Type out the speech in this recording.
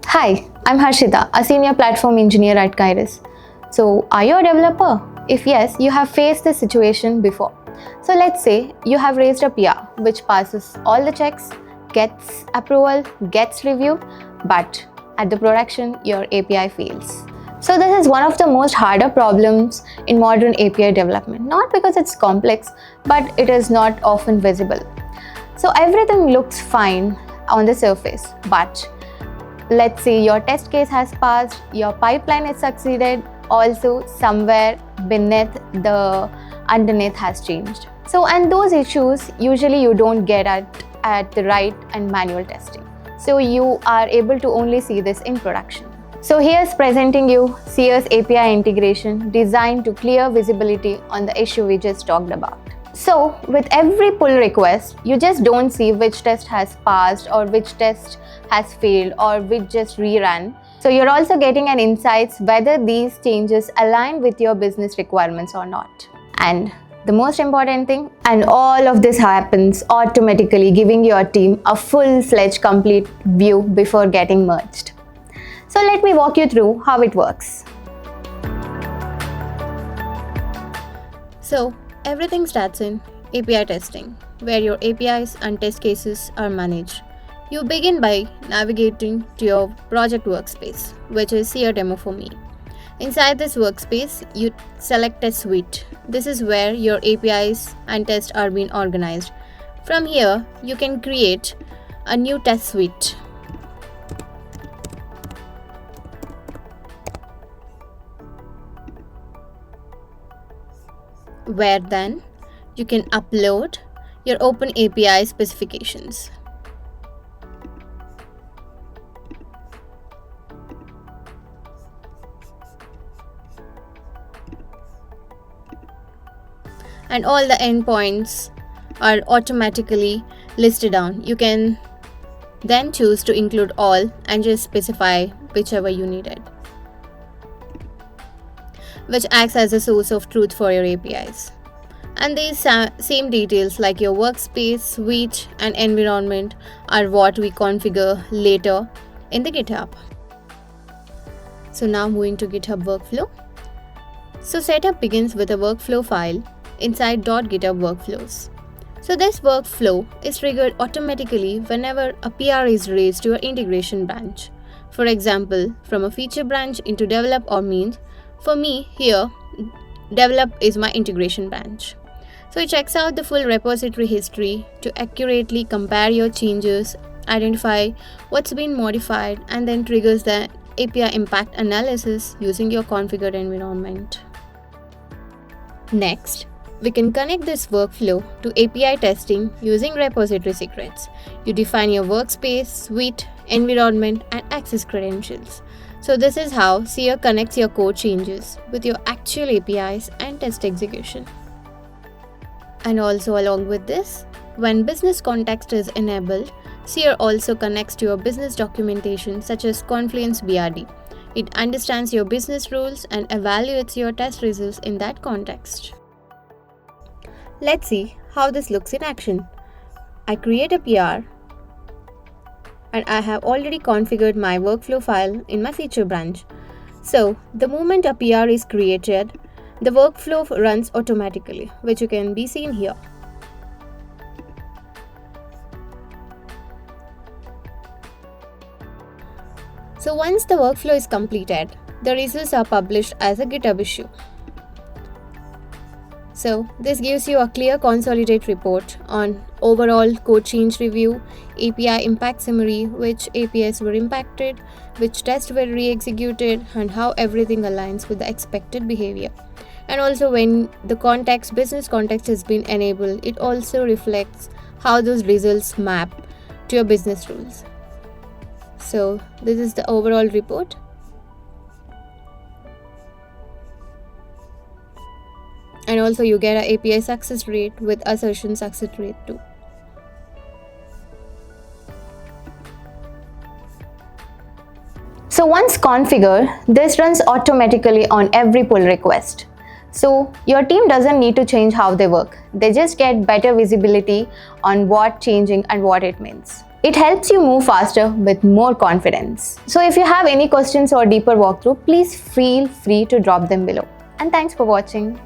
Hi, I'm Harshitha, a senior platform engineer at Qyrus. So, are you a developer? If yes, you have faced this situation before. So, let's say you have raised a PR which passes all the checks, gets approval, gets review, but at the production, your API fails. So, this is one of the most harder problems in modern API development, not because it's complex, but it is not often visible. So, everything looks fine on the surface, but let's say your test case has passed, your pipeline has succeeded, also somewhere underneath has changed. So, and those issues usually you don't get at the right and manual testing. So you are able to only see this in production. So here's presenting you SEER's API integration designed to clear visibility on the issue we just talked about. So with every pull request, you just don't see which test has passed or which test has failed or which just reran. So you're also getting an insights whether these changes align with your business requirements or not. And the most important thing, and all of this happens automatically, giving your team a full-fledged complete view before getting merged. So let me walk you through how it works. So everything starts in API testing, where your APIs and test cases are managed. You begin by navigating to your project workspace, which is SEER demo for me. Inside this workspace, you select Test Suite. This is where your APIs and tests are being organized. From here, you can create a new test suite. Where then you can upload your open API specifications. And all the endpoints are automatically listed down. You can then choose to include all and just specify whichever you needed, which acts as a source of truth for your APIs. And these same details like your workspace, suite, and environment are what we configure later in the GitHub. So now moving to GitHub workflow. So setup begins with a workflow file inside .github workflows. So this workflow is triggered automatically whenever a PR is raised to your integration branch. For example, from a feature branch into develop or means. For me here, develop is my integration branch. So it checks out the full repository history to accurately compare your changes, identify what's been modified, and then triggers the API impact analysis using your configured environment. Next, we can connect this workflow to API testing using repository secrets. You define your workspace, suite, environment, and access credentials. So this is how SEER connects your code changes with your actual APIs and test execution. And also along with this, when business context is enabled, SEER also connects to your business documentation such as Confluence BRD. It understands your business rules and evaluates your test results in that context. Let's see how this looks in action. I create a PR and I have already configured my workflow file in my feature branch. So the moment a PR is created, the workflow runs automatically, which you can be seen here. So once the workflow is completed, the results are published as a GitHub issue. So this gives you a clear consolidated report on overall code change review, API impact summary, which APIs were impacted, which tests were re-executed, and how everything aligns with the expected behavior. And also when the business context has been enabled, it also reflects how those results map to your business rules. So this is the overall report. And also you get an API success rate with assertion success rate too. So once configured, this runs automatically on every pull request. So your team doesn't need to change how they work. They just get better visibility on what changing and what it means. It helps you move faster with more confidence. So if you have any questions or deeper walkthrough, please feel free to drop them below. And thanks for watching.